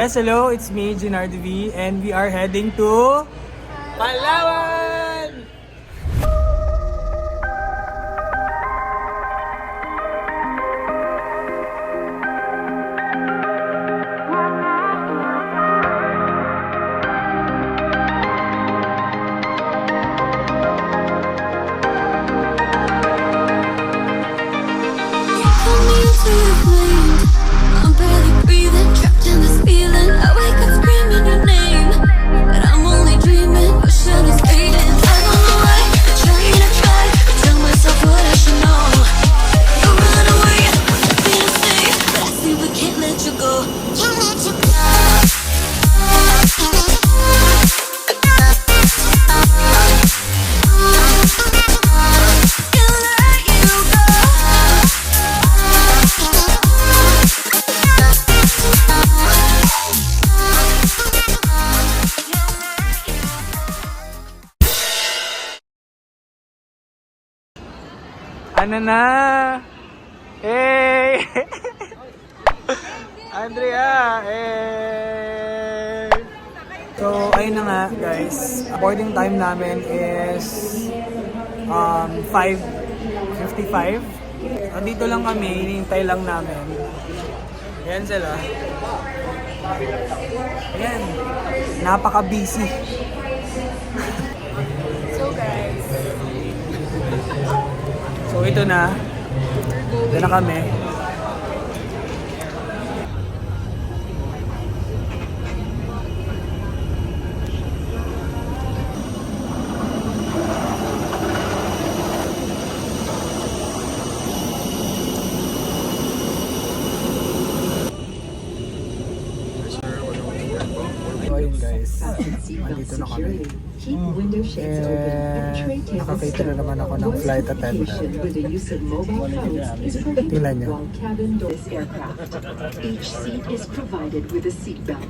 Yes, hello, it's me, Gennard V, and we are heading to Palawan! I'm barely breathing, trapped in this feeling. I wake up screaming your name, but I'm only dreaming. Vision is fading. I don't know why. I'm trying to try to tell myself what I should know. You run away, feeling safe, but I see we can't let you go. Can't let you go. Ano na? Hey! Andrea! Hey! So, ayun na nga guys. Boarding time namin is 5:55. Andito lang kami, hinihintay lang namin. Ayan sila. Ayan. Napaka-busy. So guys, So ito na. Ito na kami. So ayun guys. Nandito na kami. Keep window shades open and tray tables Nakakita na naman ako ng flight attendant. with the use of mobile phones is Tingnan prohibited nyo. while cabin door this aircraft. Each seat is provided with a seat belt.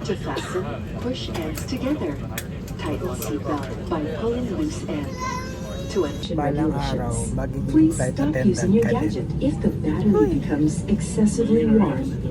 To fasten, push ends together. Tighten seat belt by pulling loose end. To enter Balang araw, regulations, magiging please flight stop attendant using your ka din. gadget if the battery becomes excessively warm.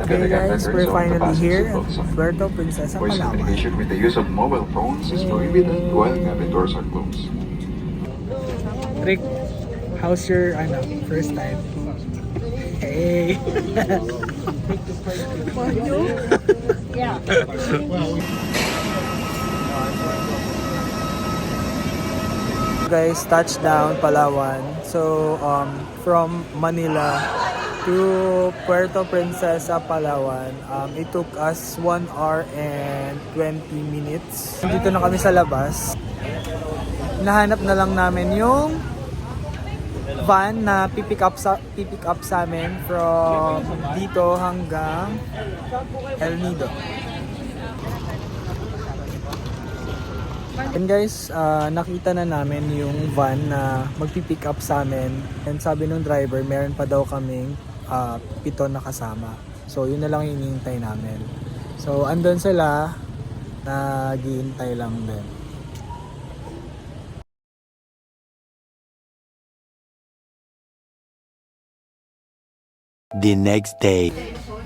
Okay guys, we're finally here at Puerto Princesa, Voice Palawan. communication with the use of mobile phones is prohibited while cabin doors are closed. Rick, how's your first time? Hey! Guys, touchdown Palawan. So, from Manila to Puerto Princesa, Palawan, it took us 1 hour and 20 minutes. Dito na kami sa labas. Nahanap na lang namin yung van na pipick up sa amin from dito hanggang El Nido. And guys, nakita na namin yung van na magpipick up sa amin. And sabi nung driver, meron pa daw kaming 7 na kasama. So yun na lang yung hinihintay namin. So andun sila, naghihintay lang din. The next day.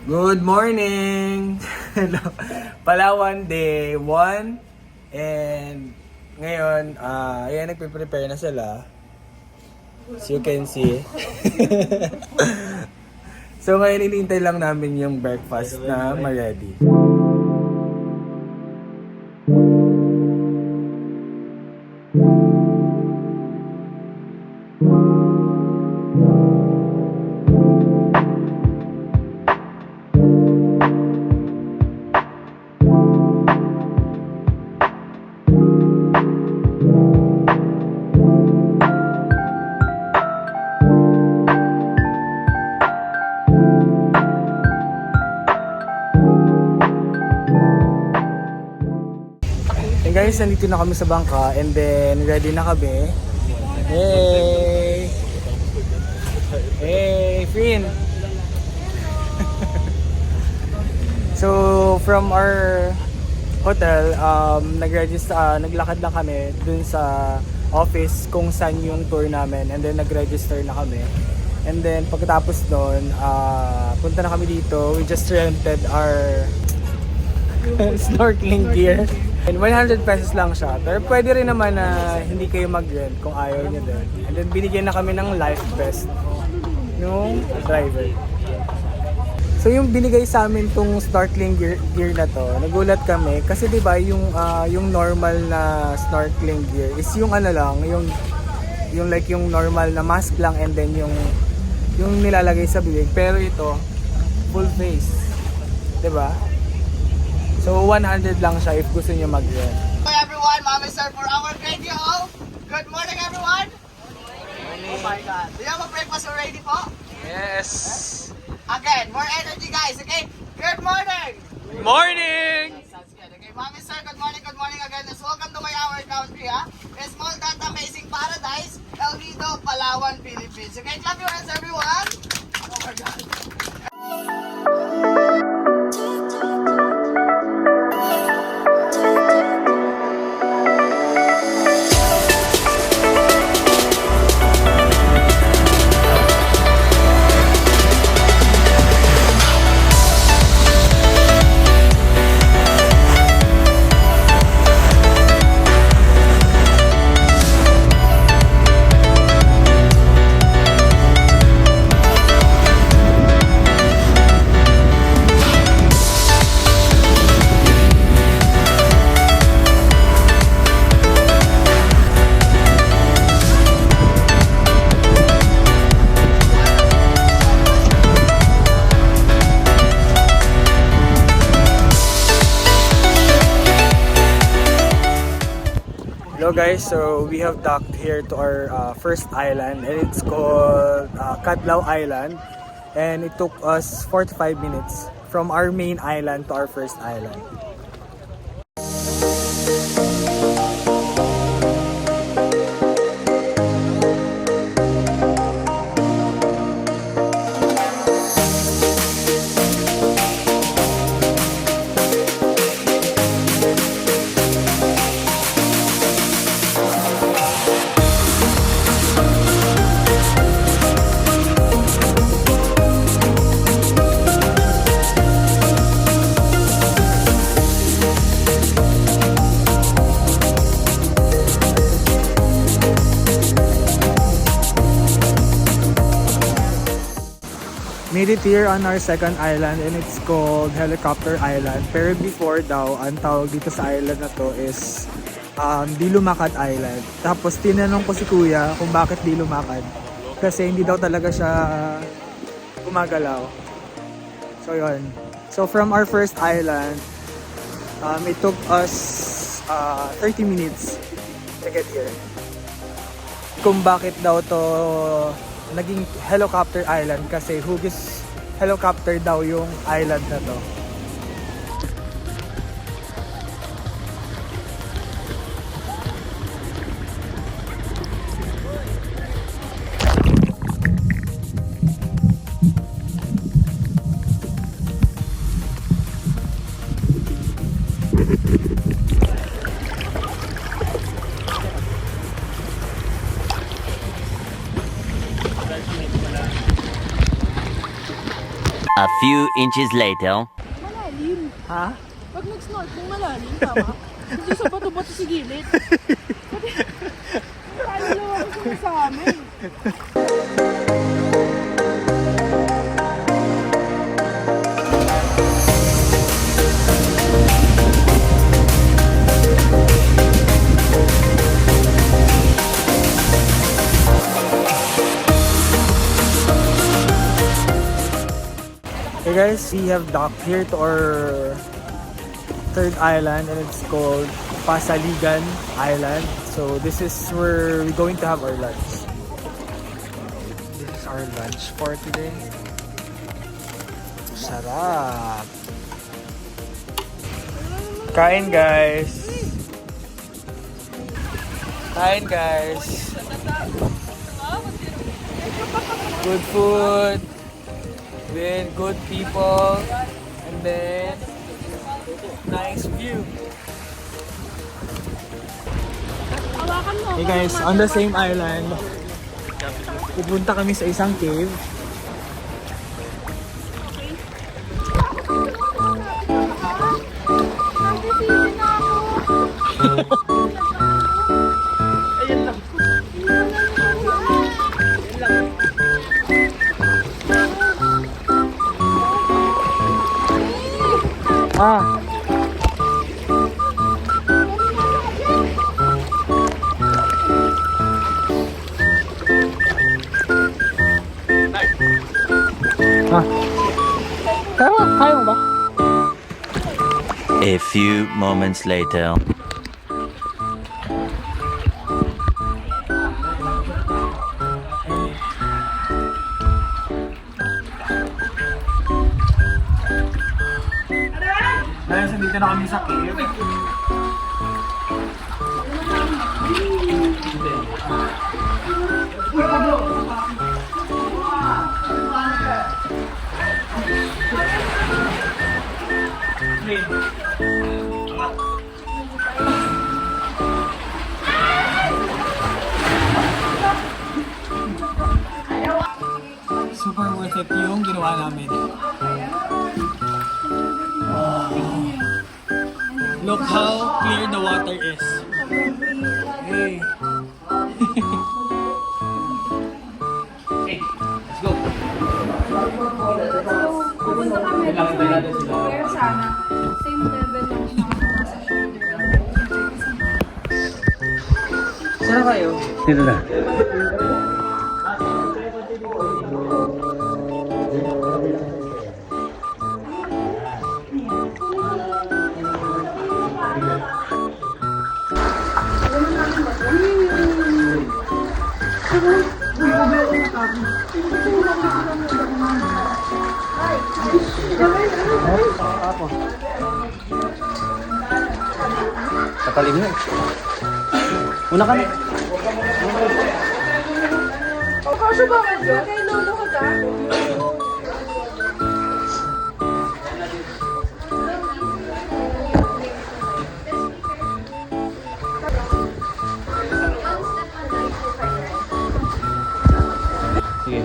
Good morning! Hello. Palawan day 1. And ngayon, ayan, nagpe-prepare na sila. As you can see. So ngayon, inintay lang namin yung breakfast na ma-ready. And guys, nandito na kami sa bangka and then ready na kami. Hey! Hey, Finn! So, from our hotel, naglakad lang kami dun sa office kung saan yung tour namin, and then nag-register na kami. And then pagkatapos doon, punta na kami dito. We just rented our snorkeling gear. And 100 pesos lang siya. Pero pwede rin naman na hindi kayo mag-rent kung ayaw nyo din. And then binigyan na kami ng life vest nung driver. So yung binigay sa amin tong snorkeling gear na to, nagulat kami kasi 'di ba yung normal na snorkeling gear is yung ano lang, yung like yung normal na mask lang, and then yung nilalagay sa bibig, pero ito full face. 'Di ba? So 100 lang siya if gusto niyo mag-rent. Hi everyone, Mama Sir for our video. Good morning everyone. Oh my God. Do you have a breakfast already po? Yes. Again, more energy guys, okay? Good morning! Morning. Sounds good. Okay, Mami Sir, good morning again. Let's welcome to my our country, ha? A small that amazing paradise, El Nido, Palawan, Philippines. Okay, clap your hands everyone! Oh my God. Hello guys, so we have docked here to our first island, and it's called Cadlaw Island, and it took us 45 minutes from our main island to our first island. Made it here on our second island, and it's called Helicopter Island. Pero before daw, ang tawag dito sa island na to is Di Lumakad Island. Tapos tinanong ko si kuya kung bakit di lumakad. Kasi hindi daw talaga siya gumagalaw. So yun. So from our first island, it took us 30 minutes to get here. Kung bakit daw to naging Helicopter Island, kasi Hugis Helicopter daw yung island na to. A few inches later. Malalim. Ha? Pag nag-snorkeling, malalim, tama? Hindi sa bato-bato sa gilid. Tayo lang ako sa amin. Hey guys, we have docked here to our third island, and it's called Pasaligan Island. So this is where we're going to have our lunch. This is our lunch for today. Sarap! Kain guys! Kain guys. Good food with good people and then nice view. Hey guys, on the same island, pupunta kami sa isang cave. Ah. Ah. Kaya mo ba? A few moments later. Dahil dito na kami sa cave. Super worth it yung ginawa namin. Look how clear the water is. Hey. Pupunta kami dito. Pero sana, same level lang siya. Saan kayo? Dito na. Katalim na. Una ka na. Kasya ba ka dyan? Kay Lolo ka dyan? Sige.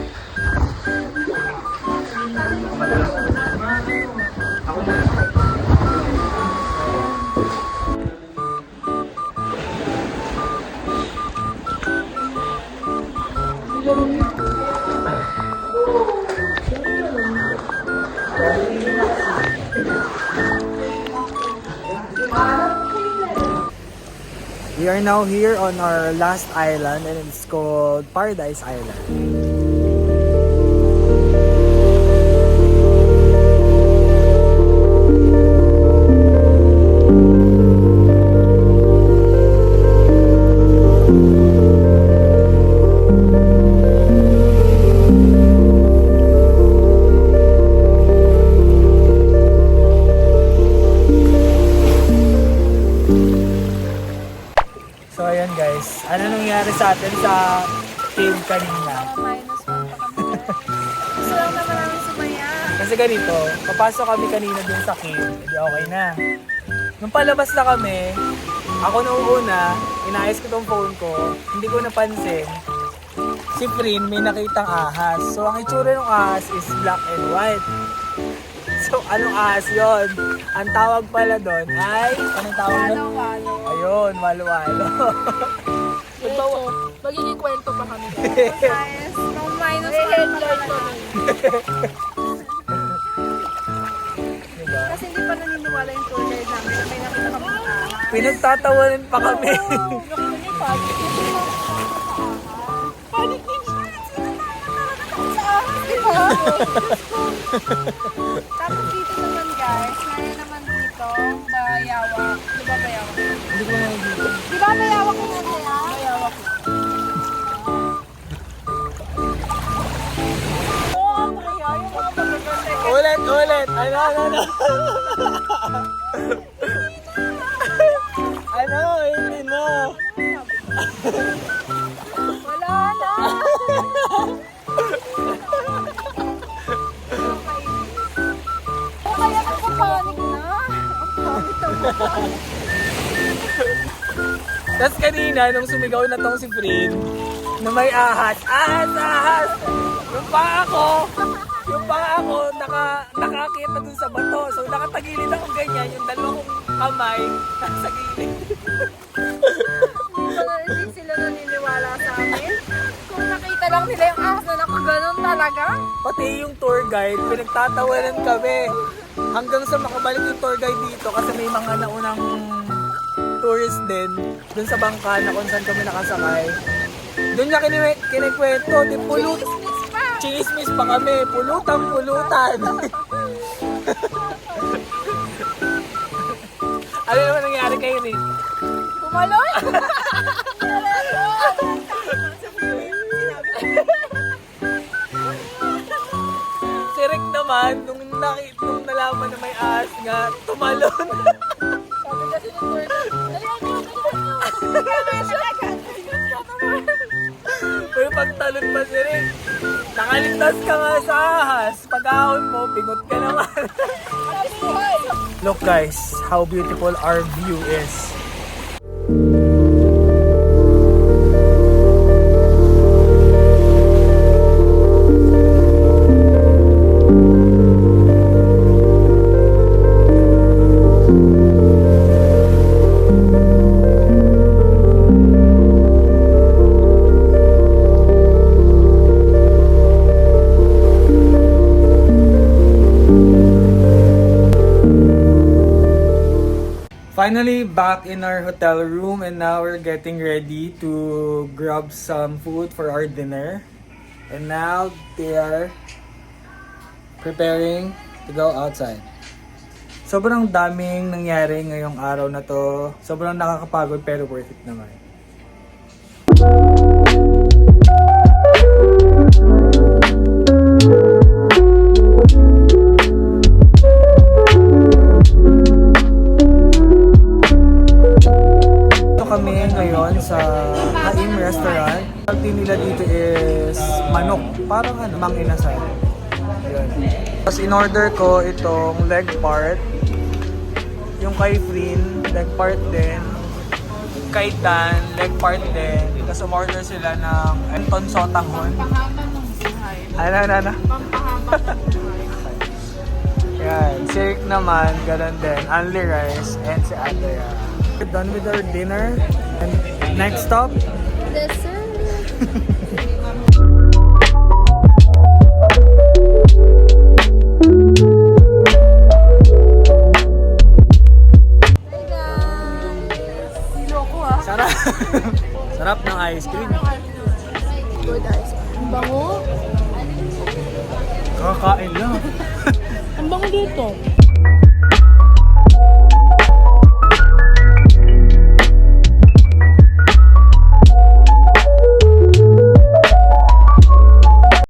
We are now here on our last island and it's called Paradise Island. So ayan guys, ano nangyari sa atin sa cave kanina? Minus 1 pa kami. Gusto lang naman namin sumaya. Kasi ganito, papasok kami kanina dun sa cave, edi okay na. Nung palabas na kami, ako nung una, inayos ko tong phone ko, hindi ko napansin, si Prin may nakitang ahas. So ang itsura ng ahas is black and white. So anong ahas yon? Ang tawag pala doon ay, anong tawag doon? Walo-walo. Ayun, walo-walo. Magiging kwento pa kami. Guys, nung minus 1 pa kami. Diba? Kasi hindi pa naniniwala yung tour guide namin na may nakita kami. Pinagtatawanan pa kami. Panic ni Tapos dito naman guys, meron naman dito bayawak. Di ba bayawak? Hindi ko na dito. Di ba bayawak yung kaya? Bayawak. Oo, kaya yung mga pagkakasay. Ulit. Ano? Ano? Hindi mo. Tapos kanina, nung sumigaw na tong si Fred, na may ahas, ahas! Yung paa ko, nakakakit na dun sa bato. So nakatagilid ako ganyan, yung dalawang kamay, nasa gilid. Hindi sila naniniwala sa amin. Kung nakita lang nila yung ahas na nakaganon talaga. Pati yung tour guide, pinagtatawanan kami. Hanggang sa makabalik yung tour guide dito kasi may mga naunang tourist din dun sa bangka na kung saan kami nakasakay. Doon niya kinikwento, di pulot. Chismis pa kami, pulutan. Ano naman nangyari kayo ni? Tumalon! Si Rick naman, nung nalaman na may ahas nga, tumalon. Sabi kasi ng tour guide, Pero pagtalon pa si Rick, nakaligtas ka nga sa ahas. Pag-ahon mo, pingot ka naman. Look guys, how beautiful our view is. Finally back in our hotel room and now we're getting ready to grab some food for our dinner. And now they are preparing to go outside. Sobrang daming nangyari ngayong araw na to. Sobrang nakakapagod pero worth it naman. Kami ngayon sa Haim Restaurant. Ang nila dito is manok. Parang mang inasal. Yun. Tapos in-order ko itong leg part. Yung kay Frin, leg part din. Kay Dan, leg part din. Tapos umorder sila ng Anton Sotanghon. Ano? Yan. Si Rick naman, ganun din. Only rice and si Andrea. We're done with our dinner and next stop sarap ng ice cream. Good ice. Ang bango. Kakain lang. Ang bango dito.